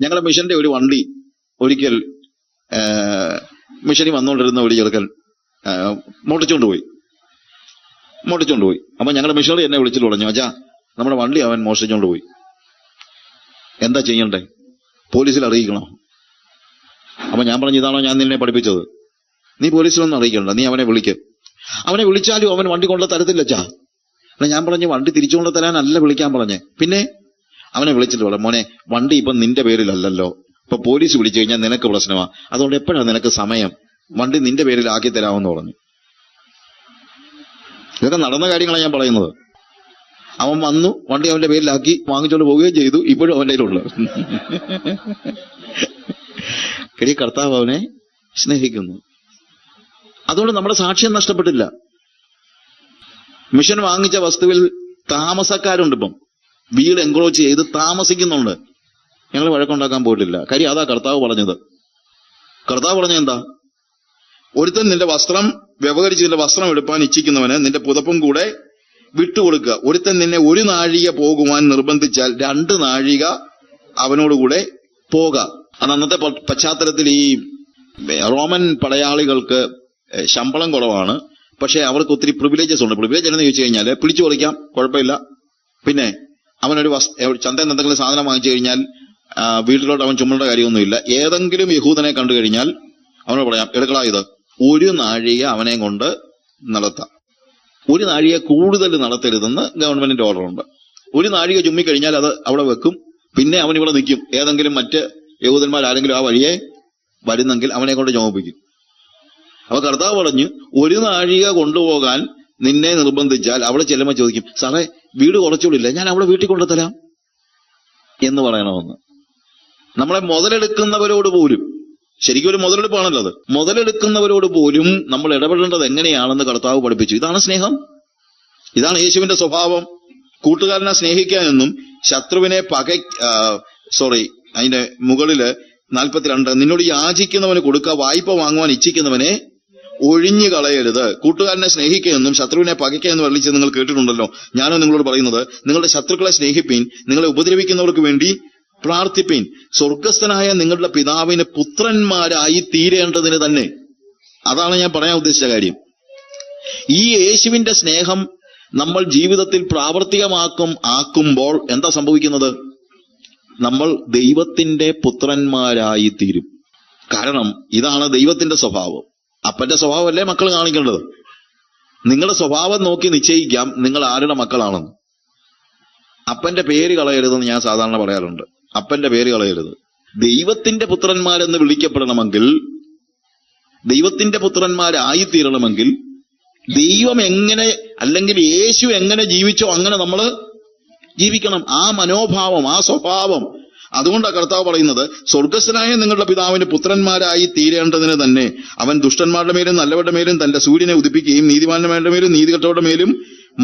ഞങ്ങളുടെ മിഷന്റെ ഒരു വണ്ടി ഒരിക്കൽ മിഷനിൽ വന്നുകൊണ്ടിരുന്ന ഒരു ചെറുക്കൻ മോട്ടിച്ചോണ്ട് പോയി. അപ്പൊ ഞങ്ങളുടെ മിഷണറി എന്നെ വിളിച്ചിട്ട് പറഞ്ഞു, അച്ഛാ നമ്മുടെ വണ്ടി അവൻ മോഷ്ടിച്ചോണ്ട് പോയി, എന്താ ചെയ്യണ്ടേ? പോലീസിൽ അറിയിക്കണോ? അപ്പൊ ഞാൻ പറഞ്ഞു, ഇതാണോ ഞാൻ നിന്നെ പഠിപ്പിച്ചത്? നീ പോലീസിലൊന്നും അറിയിക്കണ്ട, നീ അവനെ വിളിക്ക്. അവനെ വിളിച്ചാലും അവൻ വണ്ടി കൊണ്ട് തരത്തില്ല അച്ഛാ. അല്ല, ഞാൻ പറഞ്ഞു വണ്ടി തിരിച്ചുകൊണ്ട് തരാനല്ല വിളിക്കാൻ പറഞ്ഞേ. പിന്നെ അവനെ വിളിച്ചിട്ട് പറയാം, മോനെ വണ്ടി ഇപ്പം നിന്റെ പേരിലല്ലല്ലോ, ഇപ്പൊ പോലീസ് വിളിച്ചു കഴിഞ്ഞാൽ നിനക്ക് പ്രശ്നമാ, അതുകൊണ്ട് എപ്പോഴാണ് നിനക്ക് സമയം, വണ്ടി നിന്റെ പേരിലാക്കി തരാമെന്ന് പറഞ്ഞു. ഇതൊക്കെ നടന്ന കാര്യങ്ങളാണ് ഞാൻ പറയുന്നത്. അവൻ വന്നു, വണ്ടി അവന്റെ പേരിലാക്കി, വാങ്ങിച്ചോണ്ട് പോവുകയും ചെയ്തു. ഇപ്പോഴും അവന്റെ കയ്യിലുള്ളു. കർത്താവ് അവനെ സ്നേഹിക്കുന്നു. അതുകൊണ്ട് നമ്മുടെ സാക്ഷ്യം നഷ്ടപ്പെട്ടില്ല. മിഷൻ വാങ്ങിച്ച വസ്തുവിൽ താമസക്കാരുണ്ട്. ഇപ്പം വീട് എൻക്രോച്ച് ചെയ്ത് താമസിക്കുന്നുണ്ട്. ഞങ്ങൾ വഴക്കുണ്ടാക്കാൻ പോയിട്ടില്ല. കാര്യം അതാ കർത്താവ് പറഞ്ഞത്. കർത്താവ് പറഞ്ഞ എന്താ? ഒരുത്തൻ നിന്റെ വസ്ത്രം വ്യവഹരിച്ച് നിന്റെ വസ്ത്രം എടുപ്പാൻ ഇച്ഛിക്കുന്നവന് നിന്റെ പുതപ്പും കൂടെ വിട്ടുകൊടുക്കുക. ഒരുത്തൻ നിന്നെ 1 നാഴിക പോകുവാൻ നിർബന്ധിച്ചാൽ 2 നാഴിക അവനോടുകൂടെ പോക. അത് അന്നത്തെ പശ്ചാത്തലത്തിൽ ഈ റോമൻ പടയാളികൾക്ക് ശമ്പളം കുറവാണ്, പക്ഷെ അവർക്ക് ഒത്തിരി പ്രിവിലേജസ് ഉണ്ട്. പ്രിവിലേജ് എന്ന് ചോദിച്ചു കഴിഞ്ഞാൽ പിടിച്ചു പറിക്കാം, കുഴപ്പമില്ല. പിന്നെ അവനൊരു ചന്തയിൽ നിന്ന് എന്തെങ്കിലും സാധനം വാങ്ങിച്ചു കഴിഞ്ഞാൽ വീട്ടിലോട്ട് അവൻ ചുമടേണ്ട കാര്യമൊന്നുമില്ല. ഏതെങ്കിലും യഹൂദനെ കണ്ടു കഴിഞ്ഞാൽ അവനോട് പറയാം, എടുക്കളാ ഇത്, 1 നാഴിക അവനെ കൊണ്ട് നടത്താം. 1 നാഴിക കൂടുതൽ നടത്തരുതെന്ന് ഗവൺമെന്റിന്റെ ഓർഡർ ഉണ്ട്. 1 നാഴിക ചുമ്മിക്കഴിഞ്ഞാൽ അത് അവിടെ വെക്കും. പിന്നെ അവൻ ഇവിടെ നിൽക്കും. ഏതെങ്കിലും മറ്റ് യഹൂദന്മാരാരെങ്കിലും ആ വഴിയെ വരുന്നെങ്കിൽ അവനെ കൊണ്ട് ചുമപ്പിക്കും. അപ്പൊ കർത്താവ് പറഞ്ഞു, 1 നാഴിക കൊണ്ടുപോകാൻ നിന്നെ നിർബന്ധിച്ചാൽ അവിടെ ചെല്ലുമ്പോൾ ചോദിക്കും, സാറേ വീട് കുറച്ചുകൂടില്ല, ഞാൻ അവിടെ വീട്ടിൽ കൊണ്ടുതരാം എന്ന് പറയണമെന്ന്. നമ്മളെ മുതലെടുക്കുന്നവരോട് പോലും, ശരിക്കും ഒരു മുതലെടുപ്പാണല്ലോ അത്, മുതലെടുക്കുന്നവരോട് പോലും നമ്മൾ ഇടപെടേണ്ടത് എങ്ങനെയാണെന്ന് കർത്താവ് പഠിപ്പിച്ചു. ഇതാണ് സ്നേഹം, ഇതാണ് യേശുവിന്റെ സ്വഭാവം. കൂട്ടുകാരനെ സ്നേഹിക്കാനെന്നും ശത്രുവിനെ അതിന്റെ മുകളില് 42, നിന്നോട് യാചിക്കുന്നവന് കൊടുക്കുക, വായ്പ വാങ്ങുവാൻ ഇച്ഛിക്കുന്നവനെ ഒഴിഞ്ഞു കളയരുത്. കൂട്ടുകാരനെ സ്നേഹിക്കുകയെന്നും ശത്രുവിനെ പകയ്ക്കുകയെന്നും അറിയിച്ച് നിങ്ങൾ കേട്ടിട്ടുണ്ടല്ലോ. ഞാനോ നിങ്ങളോട് പറയുന്നത്, നിങ്ങളുടെ ശത്രുക്കളെ സ്നേഹിപ്പീൻ, നിങ്ങളെ ഉപദ്രവിക്കുന്നവർക്ക് വേണ്ടി പ്രാർത്ഥിപ്പീൻ, സ്വർഗസ്ഥനായ നിങ്ങളുടെ പിതാവിന് പുത്രന്മാരായി തീരേണ്ടതിന് തന്നെ. അതാണ് ഞാൻ പറയാൻ ഉദ്ദേശിച്ച കാര്യം. ഈ യേശുവിന്റെ സ്നേഹം നമ്മൾ ജീവിതത്തിൽ ആക്കുമ്പോൾ എന്താ സംഭവിക്കുന്നത്? നമ്മൾ ദൈവത്തിന്റെ പുത്രന്മാരായി തീരും. കാരണം ഇതാണ് ദൈവത്തിന്റെ സ്വഭാവം. അപ്പന്റെ സ്വഭാവമല്ലേ മക്കൾ കാണിക്കേണ്ടത്. നിങ്ങളുടെ സ്വഭാവം നോക്കി നിശ്ചയിക്കാം നിങ്ങൾ ആരുടെ മക്കളാണെന്ന്. അപ്പന്റെ പേര് കളയരുതെന്ന് ഞാൻ സാധാരണ പറയാറുണ്ട്. അപ്പന്റെ പേര് കളയരുത്. ദൈവത്തിന്റെ പുത്രന്മാരെന്ന് വിളിക്കപ്പെടണമെങ്കിൽ, ദൈവത്തിന്റെ പുത്രന്മാരായിത്തീരണമെങ്കിൽ ദൈവം എങ്ങനെ, അല്ലെങ്കിൽ യേശു എങ്ങനെ ജീവിച്ചോ അങ്ങനെ നമ്മൾ ജീവിക്കണം. ആ മനോഭാവം, ആ സ്വഭാവം. അതുകൊണ്ടാണ് കർത്താവ് പറയുന്നത്, സ്വർഗസ്ഥനായ നിങ്ങളുടെ പിതാവിന് പുത്രന്മാരായി തീരേണ്ടതിന് തന്നെ അവൻ ദുഷ്ടന്മാരുടെ മേലും നല്ലവരുടെ മേലും തന്റെ സൂര്യനെ ഉദിപ്പിക്കുകയും നീതിമാന്മാരുടെ മേലും നീതികെട്ടവരുടെ മേലും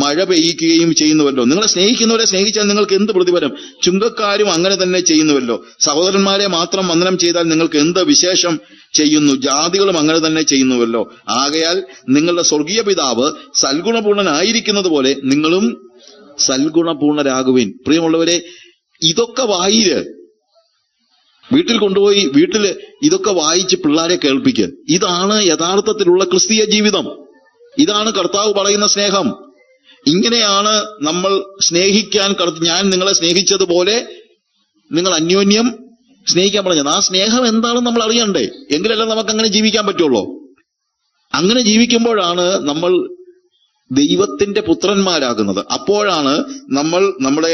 മഴ പെയ്യിക്കുകയും ചെയ്യുന്നുവല്ലോ. നിങ്ങളെ സ്നേഹിക്കുന്നവരെ സ്നേഹിച്ചാൽ നിങ്ങൾക്ക് എന്ത് പ്രതിഫലം? ചുങ്കക്കാരും അങ്ങനെ തന്നെ ചെയ്യുന്നുവല്ലോ. സഹോദരന്മാരെ മാത്രം വന്ദനം ചെയ്താൽ നിങ്ങൾക്ക് എന്ത് വിശേഷം ചെയ്യുന്നു? ജാതികളും അങ്ങനെ തന്നെ ചെയ്യുന്നുവല്ലോ. ആകയാൽ നിങ്ങളുടെ സ്വർഗീയ പിതാവ് സൽഗുണപൂർണനായിരിക്കുന്നത് പോലെ നിങ്ങളും സൽഗുണപൂർണരാകുവിൻ. പ്രിയമുള്ളവരെ, ഇതൊക്കെ വീട്ടിൽ കൊണ്ടുപോയി ഇതൊക്കെ വായിച്ച് പിള്ളേരെ കേൾപ്പിക്കുക. ഇതാണ് യഥാർത്ഥത്തിലുള്ള ക്രിസ്തീയ ജീവിതം. ഇതാണ് കർത്താവ് പറയുന്ന സ്നേഹം. ഇങ്ങനെയാണ് നമ്മൾ സ്നേഹിക്കാൻ. ഞാൻ നിങ്ങളെ സ്നേഹിച്ചതുപോലെ നിങ്ങൾ അന്യോന്യം സ്നേഹിക്കാൻ പറഞ്ഞത്. ആ സ്നേഹം എന്താണെന്ന് നമ്മൾ അറിയണ്ടേ? എങ്കിലല്ല നമുക്ക് അങ്ങനെ ജീവിക്കാൻ പറ്റുള്ളൂ. അങ്ങനെ ജീവിക്കുമ്പോഴാണ് നമ്മൾ ദൈവത്തിന്റെ പുത്രന്മാരാകുന്നത്. അപ്പോഴാണ് നമ്മൾ നമ്മുടെ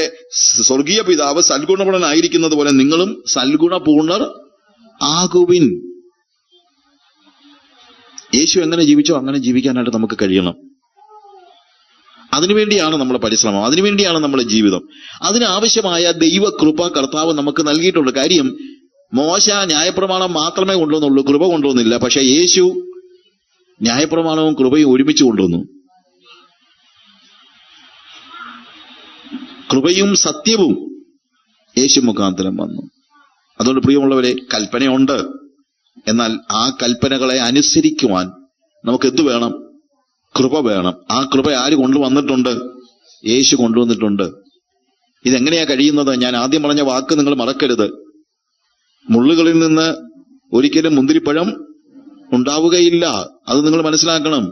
സ്വർഗീയ പിതാവ് സൽഗുണപൂർണനായിരിക്കുന്നത് പോലെ നിങ്ങളും സൽഗുണപൂർണർ ആകുവിൻ. യേശു എങ്ങനെ ജീവിച്ചോ അങ്ങനെ ജീവിക്കാനായിട്ട് നമുക്ക് കഴിയണം. അതിനുവേണ്ടിയാണ് നമ്മുടെ പരിശ്രമം, അതിനുവേണ്ടിയാണ് നമ്മുടെ ജീവിതം. അതിനാവശ്യമായ ദൈവകൃപ കർത്താവ് നമുക്ക് നൽകിയിട്ടുണ്ട്. കാര്യം, മോശ ന്യായപ്രമാണം മാത്രമേ കൊണ്ടുവന്നുള്ളൂ, കൃപ കൊണ്ടുവന്നില്ല. പക്ഷെ യേശു ന്യായപ്രമാണവും കൃപയും ഒരുമിച്ച് കൊണ്ടുവന്നു. കൃപയും സത്യവും യേശു മുഖാന്തരം വന്നു. അതുകൊണ്ട് പ്രിയമുള്ളവരെ, കൽപ്പനയുണ്ട്. എന്നാൽ ആ കൽപ്പനകളെ അനുസരിക്കുവാൻ നമുക്ക് എന്ത് വേണം? കൃപ വേണം. ആ കൃപ ആര് കൊണ്ടുവന്നിട്ടുണ്ട്? യേശു കൊണ്ടുവന്നിട്ടുണ്ട്. ഇതെങ്ങനെയാ കഴിയുന്നത്? ഞാൻ ആദ്യം പറഞ്ഞ വാക്ക് നിങ്ങൾ മറക്കരുത്. മുള്ളുകളിൽ നിന്ന് ഒരിക്കലും മുന്തിരിപ്പഴം ഉണ്ടാവുകയില്ല. അത് നിങ്ങൾ മനസ്സിലാക്കണം.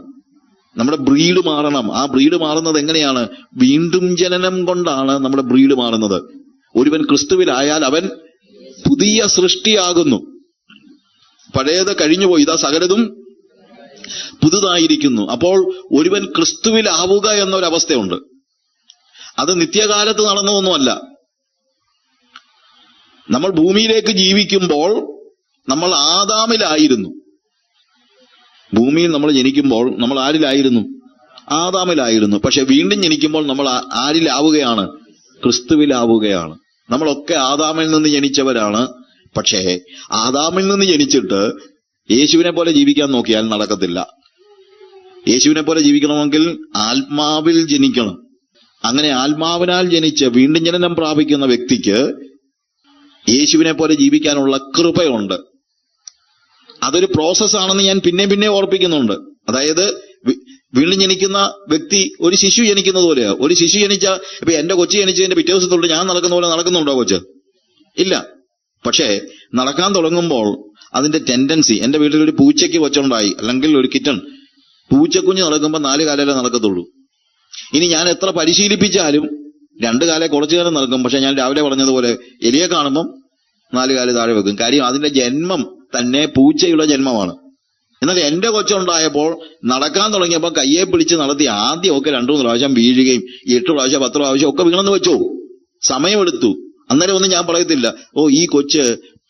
നമ്മുടെ ബ്രീഡ് മാറണം. ആ ബ്രീഡ് മാറുന്നത് എങ്ങനെയാണ്? വീണ്ടും ജനനം കൊണ്ടാണ് നമ്മുടെ ബ്രീഡ് മാറുന്നത്. ഒരുവൻ ക്രിസ്തുവിലായാൽ അവൻ പുതിയ സൃഷ്ടിയാകുന്നു. പഴയത് കഴിഞ്ഞുപോയി, ഇതാ സകലതും പുതുതായിരിക്കുന്നു. അപ്പോൾ ഒരുവൻ ക്രിസ്തുവിലാവുക എന്നൊരവസ്ഥയുണ്ട്. അത് നിത്യകാലത്ത് നടന്നതൊന്നുമല്ല. നമ്മൾ ഭൂമിയിലേക്ക് ജീവിക്കുമ്പോൾ നമ്മൾ ആദാമിലായിരുന്നു. ഭൂമിയിൽ നമ്മൾ ജനിക്കുമ്പോൾ നമ്മൾ ആരിലായിരുന്നു? ആദാമിലായിരുന്നു. പക്ഷെ വീണ്ടും ജനിക്കുമ്പോൾ നമ്മൾ ആരിലാവുകയാണ്? ക്രിസ്തുവിലാവുകയാണ്. നമ്മളൊക്കെ ആദാമിൽ നിന്ന് ജനിച്ചവരാണ്. പക്ഷേ ആദാമിൽ നിന്ന് ജനിച്ചിട്ട് യേശുവിനെ പോലെ ജീവിക്കാൻ നോക്കിയാൽ നടക്കത്തില്ല. യേശുവിനെ പോലെ ജീവിക്കണമെങ്കിൽ ആത്മാവിൽ ജനിക്കണം. അങ്ങനെ ആത്മാവിനാൽ ജനിച്ച് വീണ്ടും ജനനം പ്രാപിക്കുന്ന വ്യക്തിക്ക് യേശുവിനെ പോലെ ജീവിക്കാനുള്ള കൃപയുണ്ട്. അതൊരു പ്രോസസ്സാണെന്ന് ഞാൻ പിന്നെ ഓർപ്പിക്കുന്നുണ്ട്. അതായത് വീണ്ടും ജനിക്കുന്ന വ്യക്തി ഒരു ശിശു ജനിക്കുന്നത് പോലെയാ. ഒരു ശിശു ജനിച്ച, ഇപ്പൊ എന്റെ കൊച്ചു ജനിച്ചതിന്റെ പിറ്റേ ദിവസം തൊട്ട് ഞാൻ നടക്കുന്ന പോലെ നടക്കുന്നുണ്ടോ കൊച്ച്? ഇല്ല. പക്ഷേ നടക്കാൻ തുടങ്ങുമ്പോൾ അതിന്റെ ടെൻഡൻസി, എന്റെ വീട്ടിലൊരു പൂച്ചയ്ക്ക് കൊച്ചുണ്ടായി, അല്ലെങ്കിൽ ഒരു കിറ്റൺ, പൂച്ചക്കുഞ്ഞ് നടക്കുമ്പോൾ 4 കാലേ നടക്കത്തുള്ളൂ. ഇനി ഞാൻ എത്ര പരിശീലിപ്പിച്ചാലും 2 കാലേ കുറച്ചു കാലം നടക്കും. പക്ഷെ ഞാൻ രാവിലെ പറഞ്ഞതുപോലെ എലിയെ കാണുമ്പം 4 കാല് താഴെ വെക്കും. കാര്യം അതിന്റെ ജന്മം തന്നെ പൂച്ചയുടെ ജന്മമാണ്. എന്നാൽ എന്റെ കൊച്ചുണ്ടായപ്പോൾ നടക്കാൻ തുടങ്ങിയപ്പോൾ കയ്യെ പിടിച്ച് നടത്തി ആദ്യമൊക്കെ 2-3 പ്രാവശ്യം വീഴുകയും 8 പ്രാവശ്യം 10 പ്രാവശ്യം ഒക്കെ വീണെന്ന് വെച്ചോ, സമയമെടുത്തു. അന്നേരം ഒന്നും ഞാൻ പറയത്തില്ല, ഓ ഈ കൊച്ച്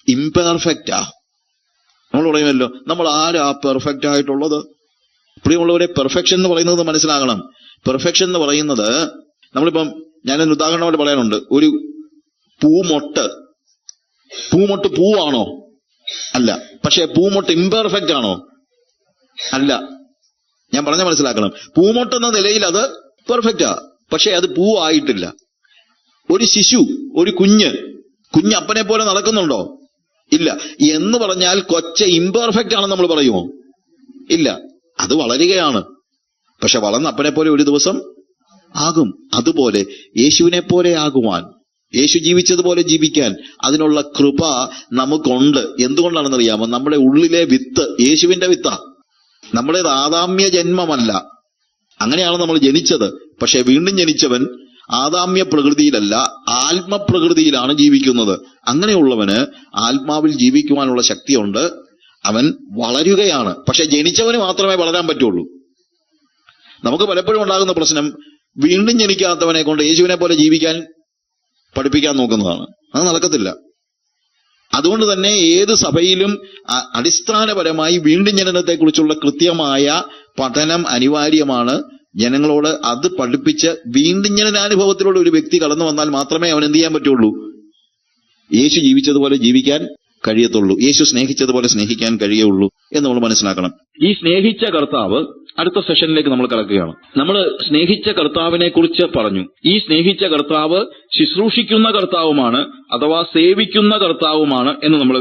ഇംപെർഫെക്റ്റാ. നമ്മൾ പറയുമല്ലോ, നമ്മൾ ആരാ പെർഫെക്റ്റ് ആയിട്ടുള്ളത്? പ്രിയമുള്ളവരെ, പെർഫെക്ഷൻ എന്ന് പറയുന്നത് മനസ്സിലാകണം. പെർഫെക്ഷൻ എന്ന് പറയുന്നത്, നമ്മളിപ്പം ഞാനൊരു ഉദാഹരണമായിട്ട് പറയാനുണ്ട്. ഒരു പൂമൊട്ട് പൂവാണോ? അല്ല. പക്ഷെ പൂമൊട്ട് ഇംപെർഫെക്റ്റ് ആണോ? അല്ല. ഞാൻ പറഞ്ഞ മനസ്സിലാക്കണം. പൂമൊട്ടെന്ന നിലയിൽ അത് പെർഫെക്റ്റാ, പക്ഷെ അത് പൂവായിട്ടില്ല. ഒരു ശിശു, ഒരു കുഞ്ഞ് അപ്പനെ പോലെ നടക്കുന്നുണ്ടോ? ഇല്ല. എന്ന് പറഞ്ഞാൽ കൊച്ച ഇംപെർഫെക്റ്റ് ആണെന്ന് നമ്മൾ പറയുമോ? ഇല്ല. അത് വളരുകയാണ്. പക്ഷെ വളർന്ന അപ്പനെ പോലെ ഒരു ദിവസം ആകും. അതുപോലെ യേശുവിനെ പോലെ ആകുവാൻ, യേശു ജീവിച്ചതുപോലെ ജീവിക്കാൻ അതിനുള്ള കൃപ നമുക്കുണ്ട്. എന്തുകൊണ്ടാണെന്നറിയാമോ? നമ്മുടെ ഉള്ളിലെ വിത്ത് യേശുവിന്റെ വിത്താ. നമ്മുടേത് ആദാമ്യ ജന്മമല്ല. അങ്ങനെയാണ് നമ്മൾ ജനിച്ചത്. പക്ഷെ വീണ്ടും ജനിച്ചവൻ ആദാമ്യ പ്രകൃതിയിലല്ല, ആത്മപ്രകൃതിയിലാണ് ജീവിക്കുന്നത്. അങ്ങനെയുള്ളവന് ആത്മാവിൽ ജീവിക്കുവാനുള്ള ശക്തിയുണ്ട്. അവൻ വളരുകയാണ്. പക്ഷെ ജനിച്ചവന് മാത്രമേ വളരാൻ പറ്റുള്ളൂ. നമുക്ക് പലപ്പോഴും ഉണ്ടാകുന്ന പ്രശ്നം, വീണ്ടും ജനിക്കാത്തവനെ കൊണ്ട് യേശുവിനെ പോലെ ജീവിക്കാൻ പഠിപ്പിക്കാൻ നോക്കുന്നതാണ്. അത് നടക്കത്തില്ല. അതുകൊണ്ട് തന്നെ ഏത് സഭയിലും അടിസ്ഥാനപരമായി വീണ്ടും ജനനത്തെക്കുറിച്ചുള്ള കൃത്യമായ പഠനം അനിവാര്യമാണ്. ജനങ്ങളോട് അത് പഠിപ്പിച്ച് വീണ്ടും ജനനാനുഭവത്തിലുള്ള ഒരു വ്യക്തി കടന്നു വന്നാൽ മാത്രമേ അവൻ എന്ത് ചെയ്യാൻ പറ്റുള്ളൂ? യേശു ജീവിച്ചതുപോലെ ജീവിക്കാൻ കഴിയത്തുള്ളൂ. യേശു സ്നേഹിച്ചതുപോലെ സ്നേഹിക്കാൻ കഴിയുള്ളൂ എന്ന് നമ്മൾ മനസ്സിലാക്കണം. ഈ സ്നേഹിച്ച കർത്താവ്, അടുത്ത സെഷനിലേക്ക് നമ്മൾ കടക്കുകയാണ്. നമ്മൾ സ്നേഹിച്ച കർത്താവിനെ കുറിച്ച് പറഞ്ഞു. ഈ സ്നേഹിച്ച കർത്താവ് ശുശ്രൂഷിക്കുന്ന കർത്താവുമാണ്, അഥവാ സേവിക്കുന്ന കർത്താവുമാണ് എന്ന് നമ്മൾ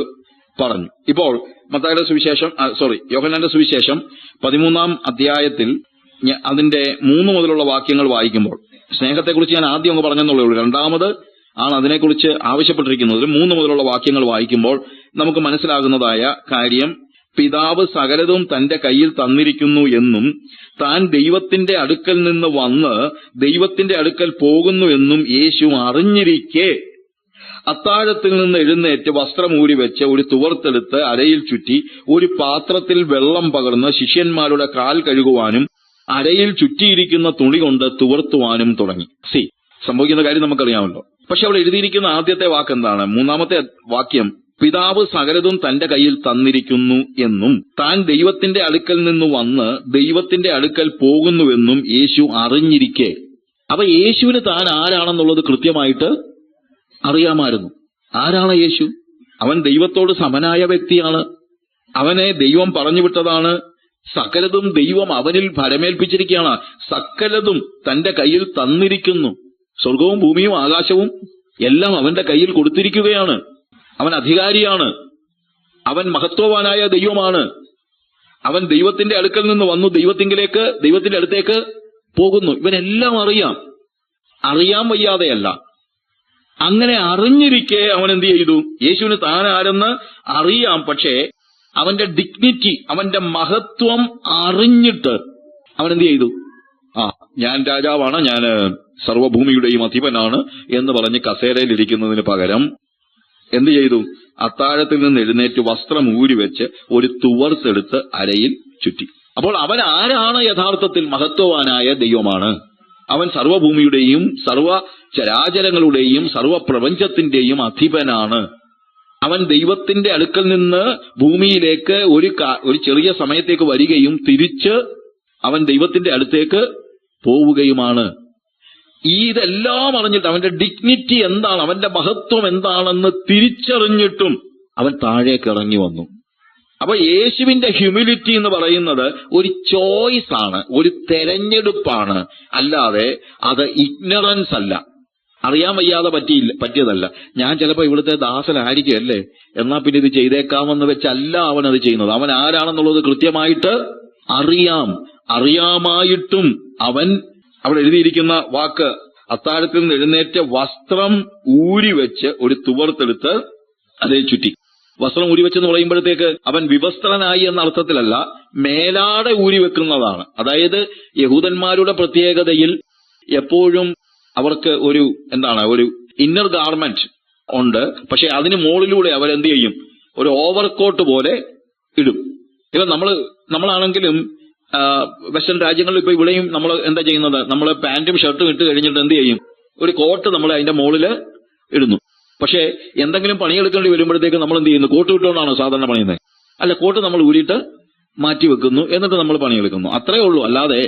പറഞ്ഞു. ഇപ്പോൾ യോഹന്നാന്റെ സുവിശേഷം 13-ാം അധ്യായത്തിൽ അതിന്റെ 3 മുതലുള്ള വാക്യങ്ങൾ വായിക്കുമ്പോൾ, സ്നേഹത്തെക്കുറിച്ച് ഞാൻ ആദ്യം അങ്ങ് പറഞ്ഞെന്നുള്ളേ ഉള്ളൂ, രണ്ടാമത് ആണ് അതിനെക്കുറിച്ച് ആവശ്യപ്പെട്ടിരിക്കുന്നത്. 3 മുതലുള്ള വാക്യങ്ങൾ വായിക്കുമ്പോൾ നമുക്ക് മനസ്സിലാകുന്നതായ കാര്യം, പിതാവ് സകലതും തന്റെ കയ്യിൽ തന്നിരിക്കുന്നു എന്നും താൻ ദൈവത്തിന്റെ അടുക്കൽ നിന്ന് വന്ന് ദൈവത്തിന്റെ അടുക്കൽ പോകുന്നു എന്നും യേശു അറിഞ്ഞിരിക്കെ അത്താഴത്തിൽ നിന്ന് എഴുന്നേറ്റ് വസ്ത്രമൂരി വെച്ച് ഒരു തുവർത്തെടുത്ത് അരയിൽ ചുറ്റി ഒരു പാത്രത്തിൽ വെള്ളം പകർന്ന് ശിഷ്യന്മാരുടെ കാൽ കഴുകുവാനും അരയിൽ ചുറ്റിയിരിക്കുന്ന തുണി കൊണ്ട് തുവർത്തുവാനും തുടങ്ങി. സംഭവിക്കുന്ന കാര്യം നമുക്കറിയാമല്ലോ. പക്ഷെ അവിടെ എഴുതിയിരിക്കുന്ന ആദ്യത്തെ വാക്ക് എന്താണ്? 3-ാമത്തെ വാക്യം, പിതാവ് സകലതും തന്റെ കയ്യിൽ തന്നിരിക്കുന്നു എന്നും താൻ ദൈവത്തിന്റെ അടുക്കൽ നിന്ന് വന്ന് ദൈവത്തിന്റെ അടുക്കൽ പോകുന്നുവെന്നും യേശു അറിഞ്ഞിരിക്കെ. അപ്പൊ യേശുവിന് താൻ ആരാണെന്നുള്ളത് കൃത്യമായിട്ട് അറിയാമായിരുന്നു. ആരാണ് യേശു? അവൻ ദൈവത്തോട് സമനായ വ്യക്തിയാണ്. അവനെ ദൈവം പറഞ്ഞു വിട്ടതാണ്. സകലതും ദൈവം അവനിൽ ഭരമേൽപ്പിച്ചിരിക്കുകയാണ്. സകലതും തന്റെ കയ്യിൽ തന്നിരിക്കുന്നു. സ്വർഗവും ഭൂമിയും ആകാശവും എല്ലാം അവന്റെ കയ്യിൽ കൊടുത്തിരിക്കുകയാണ്. അവൻ അധികാരിയാണ്. അവൻ മഹത്വവാനായ ദൈവമാണ്. അവൻ ദൈവത്തിന്റെ അടുക്കൽ നിന്ന് വന്നു ദൈവത്തിന്റെ അടുത്തേക്ക് പോകുന്നു. ഇവനെല്ലാം അറിയാൻ വയ്യാതെയല്ല. അങ്ങനെ അറിഞ്ഞിരിക്കെ അവൻ എന്ത് ചെയ്തു? യേശുവിന് താൻ ആരെന്ന് അറിയാം, പക്ഷേ അവന്റെ ഡിഗ്നിറ്റി, അവന്റെ മഹത്വം അറിഞ്ഞിട്ട് അവൻ എന്ത് ചെയ്തു? ഞാൻ രാജാവാണ്, ഞാൻ സർവ്വഭൂമിയുടെയും അധിപനാണ് എന്ന് പറഞ്ഞ് കസേരയിൽ ഇരിക്കുന്നതിന് പകരം എന്ത് ചെയ്തു? അത്താഴത്തിൽ നിന്ന് എഴുന്നേറ്റ് വസ്ത്രം ഊരിവെച്ച് ഒരു തുവർത്തെടുത്ത് അരയിൽ ചുറ്റി. അപ്പോൾ അവൻ ആരാണ്? യഥാർത്ഥത്തിൽ മഹത്വവാനായ ദൈവമാണ്. അവൻ സർവ്വഭൂമിയുടെയും സർവ്വ ചരാചരങ്ങളുടെയും സർവ്വപ്രപഞ്ചത്തിന്റെയും അധിപനാണ്. അവൻ ദൈവത്തിന്റെ അടുക്കൽ നിന്ന് ഭൂമിയിലേക്ക് ഒരു ചെറിയ സമയത്തേക്ക് വരികയും തിരിച്ച് അവൻ ദൈവത്തിന്റെ അടുത്തേക്ക് പോവുകയുമാണ്. ഇതെല്ലാം അറിഞ്ഞിട്ട് അവന്റെ ഡിഗ്നിറ്റി എന്താണ്, അവന്റെ മഹത്വം എന്താണെന്ന് തിരിച്ചറിഞ്ഞിട്ടും അവൻ താഴേക്ക് ഇറങ്ങി വന്നു. അപ്പൊ യേശുവിന്റെ ഹ്യൂമിലിറ്റി എന്ന് പറയുന്നത് ഒരു ചോയ്സ് ആണ്, ഒരു തെരഞ്ഞെടുപ്പാണ്, അല്ലാതെ അത് ഇഗ്നറൻസ് അല്ല, അറിയാൻ വയ്യാതെ പറ്റിയതല്ല. ഞാൻ ചിലപ്പോ ഇവിടുത്തെ ദാസനായിരിക്കും അല്ലേ, എന്നാ പിന്നെ ഇത് ചെയ്തേക്കാമെന്ന് വെച്ചല്ല അവൻ അത് ചെയ്യുന്നത്. അവൻ ആരാണെന്നുള്ളത് കൃത്യമായിട്ട് അറിയാമായിട്ടും അവൻ അവിടെ എഴുതിയിരിക്കുന്ന വാക്ക്, അത്താഴത്തിൽ നിന്ന് എഴുന്നേറ്റ് വസ്ത്രം ഊരിവെച്ച് ഒരു തുവർത്തെടുത്ത് അതേ ചുറ്റി. വസ്ത്രം ഊരിവെച്ചെന്ന് പറയുമ്പോഴത്തേക്ക് അവൻ വിവസ്ത്രനായി എന്ന അർത്ഥത്തിലല്ല, മേലാടെ ഊരിവെക്കുന്നതാണ്. അതായത് യഹൂദന്മാരുടെ പ്രത്യേകതയിൽ എപ്പോഴും അവർക്ക് ഒരു ഇന്നർ ഗാർമെന്റ് ഉണ്ട്, പക്ഷെ അതിന് മുകളിലൂടെ അവരെന്ത് ചെയ്യും? ഒരു ഓവർകോട്ട് പോലെ ഇടും. ഇപ്പൊ നമ്മളാണെങ്കിലും വെസ്റ്റേൺ രാജ്യങ്ങളിൽ ഇപ്പൊ ഇവിടെയും നമ്മൾ എന്താ ചെയ്യുന്നത്? നമ്മൾ പാന്റും ഷർട്ടും ഇട്ട് കഴിഞ്ഞിട്ട് എന്ത് ചെയ്യും? ഒരു കോട്ട് നമ്മൾ അതിന്റെ മുകളിൽ ഇടുന്നു. പക്ഷെ എന്തെങ്കിലും പണിയെടുക്കേണ്ടി വരുമ്പോഴത്തേക്ക് നമ്മൾ എന്ത് ചെയ്യുന്നു? കോട്ട് ഇട്ടുകൊണ്ടാണോ സാധാരണ പണിയുന്നത്? അല്ല, കോട്ട് നമ്മൾ ഊരിയിട്ട് മാറ്റി വെക്കുന്നു, എന്നിട്ട് നമ്മൾ പണിയെടുക്കുന്നു. അത്രേ ഉള്ളൂ. അല്ലാതെ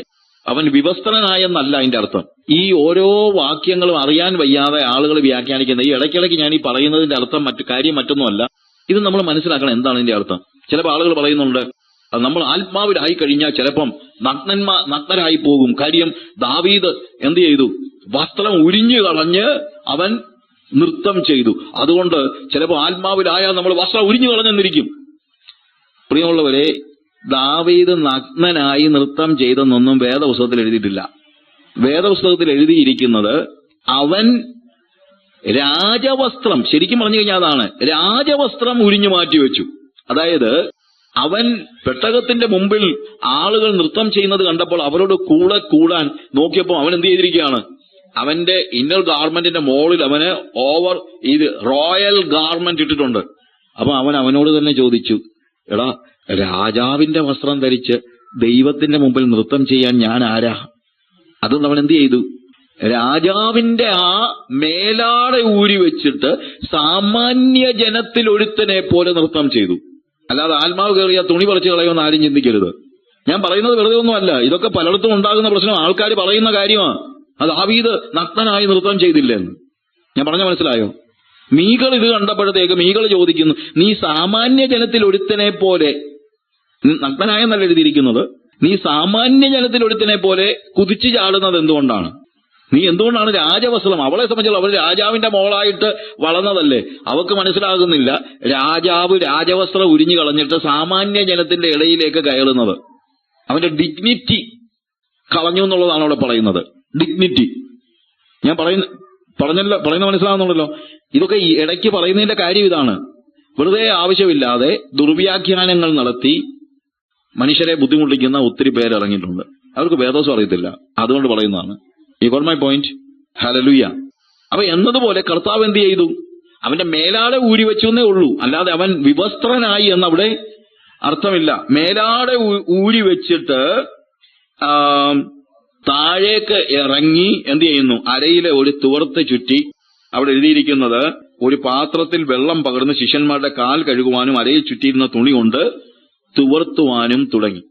അവൻ വിവസ്ത്രനായെന്നല്ല അതിന്റെ അർത്ഥം. ഈ ഓരോ വാക്യങ്ങളും അറിയാൻ വയ്യാതെ ആളുകൾ വ്യാഖ്യാനിക്കുന്നത്. ഈ ഇടയ്ക്കിടയ്ക്ക് ഞാൻ ഈ പറയുന്നതിന്റെ അർത്ഥം കാര്യം മറ്റൊന്നുമല്ല. ഇത് നമ്മൾ മനസ്സിലാക്കണം എന്താണ് ഇതിന്റെ അർത്ഥം. ചിലപ്പോൾ ആളുകൾ പറയുന്നുണ്ട്, നമ്മൾ ആത്മാവിലായി കഴിഞ്ഞാൽ ചിലപ്പം നഗ്നരായി പോകും. കാര്യം ദാവീദ് എന്ത് ചെയ്തു? വസ്ത്രം ഉരിഞ്ഞു കളഞ്ഞ് അവൻ നൃത്തം ചെയ്തു. അതുകൊണ്ട് ചിലപ്പോൾ ആത്മാവിലായാൽ നമ്മൾ വസ്ത്രം ഉരിഞ്ഞു കളഞ്ഞെന്നിരിക്കും. പ്രിയമുള്ളവരെ, ദാവീദ് നഗ്നനായി നൃത്തം ചെയ്തെന്നൊന്നും വേദപുസ്തകത്തിൽ എഴുതിയിട്ടില്ല. വേദപുസ്തകത്തിൽ എഴുതിയിരിക്കുന്നത് അവൻ രാജവസ്ത്രം, ശരിക്കും പറഞ്ഞു കഴിഞ്ഞാൽ അതാണ്, രാജവസ്ത്രം ഉരിഞ്ഞു മാറ്റിവെച്ചു. അതായത് അവൻ പെട്ടകത്തിന്റെ മുമ്പിൽ ആളുകൾ നൃത്തം ചെയ്യുന്നത് കണ്ടപ്പോൾ അവരോട് കൂടാൻ നോക്കിയപ്പോൾ അവൻ എന്ത് ചെയ്തിരിക്കുകയാണ്? അവന്റെ ഇന്നർ ഗാർമെന്റിന്റെ മുകളിൽ അവന് റോയൽ ഗാർമെന്റ് ഇട്ടിട്ടുണ്ട്. അപ്പൊ അവനോട് തന്നെ ചോദിച്ചു, എടാ, രാജാവിന്റെ വസ്ത്രം ധരിച്ച് ദൈവത്തിന്റെ മുമ്പിൽ നൃത്തം ചെയ്യാൻ ഞാൻ ആരാ? അതുകൊണ്ട് അവൻ എന്ത് ചെയ്തു? രാജാവിന്റെ ആ മേലാടെ ഊരി വെച്ചിട്ട് സാമാന്യ ജനത്തിൽ ഒരുത്തനെ പോലെ നൃത്തം ചെയ്തു. അല്ലാതെ ആത്മാവ് കയറിയ തുണി പറിച്ചു കളയുമെന്ന് ആരും ചിന്തിക്കരുത്. ഞാൻ പറയുന്നത് വെറുതെ ഒന്നുമല്ല. ഇതൊക്കെ പലയിടത്തും ഉണ്ടാകുന്ന പ്രശ്നം. ആൾക്കാർ പറയുന്ന കാര്യമാണ്. അത് ദാവീദ് നഗ്നനായി നൃത്തം ചെയ്തില്ലെന്ന്. ഞാൻ പറഞ്ഞ മനസ്സിലായോ? മീകൾ ഇത് കണ്ടപ്പോഴത്തേക്ക് മീകൾ ചോദിക്കുന്നു, നീ സാമാന്യ ജനത്തിൽ ഒരുത്തനെ പോലെ, നഗ്നനായെന്നല്ല എഴുതിയിരിക്കുന്നത്, നീ സാമാന്യ ജനത്തിൽ ഒരുത്തനെ പോലെ കുതിച്ചു ചാടുന്നത് എന്തുകൊണ്ടാണ്? നീ എന്തുകൊണ്ടാണ് രാജവസ്ത്രം? അവളെ സംബന്ധിച്ചുള്ള അവൾ രാജാവിന്റെ മോളായിട്ട് വളർന്നതല്ലേ, അവൾക്ക് മനസ്സിലാകുന്നില്ല രാജാവ് രാജവസ്ത്രം ഉരിഞ്ഞു കളഞ്ഞിട്ട് സാമാന്യ ജനത്തിന്റെ ഇടയിലേക്ക് കയറുന്നത്. അവന്റെ ഡിഗ്നിറ്റി കളഞ്ഞു എന്നുള്ളതാണ് അവിടെ പറയുന്നത്. ഡിഗ്നിറ്റി ഞാൻ പറയുന്ന മനസ്സിലാകുന്നുണ്ടല്ലോ. ഇതൊക്കെ ഈ ഇടയ്ക്ക് പറയുന്നതിന്റെ കാര്യം ഇതാണ്. വെറുതെ ആവശ്യമില്ലാതെ ദുർവ്യാഖ്യാനങ്ങൾ നടത്തി മനുഷ്യരെ ബുദ്ധിമുട്ടിക്കുന്ന ഒത്തിരി പേരിറങ്ങിയിട്ടുണ്ട്. അവർക്ക് വേദോസം അറിയത്തില്ല, അതുകൊണ്ട് പറയുന്നതാണ്. You got my point? Hallelujah. അപ്പൊ എന്നതുപോലെ കർത്താവ് എന്ത് ചെയ്തു? അവന്റെ മേലാടെ ഊരി വെച്ചു എന്നേ ഉള്ളൂ, അല്ലാതെ അവൻ വിവസ്ത്രനായി എന്നവിടെ അർത്ഥമില്ല. മേലാടെ ഊരി വെച്ചിട്ട് താഴേക്ക് ഇറങ്ങി എന്ത് ചെയ്യുന്നു? അരയിലെ ഒരു തുവർത്ത് ചുറ്റി. അവിടെ എഴുതിയിരിക്കുന്നത്, ഒരു പാത്രത്തിൽ വെള്ളം പകർന്ന് ശിഷ്യന്മാരുടെ കാൽ കഴുകുവാനും അരയിൽ ചുറ്റിയിരുന്ന തുണി കൊണ്ട് തുവർത്തുവാനും തുടങ്ങി.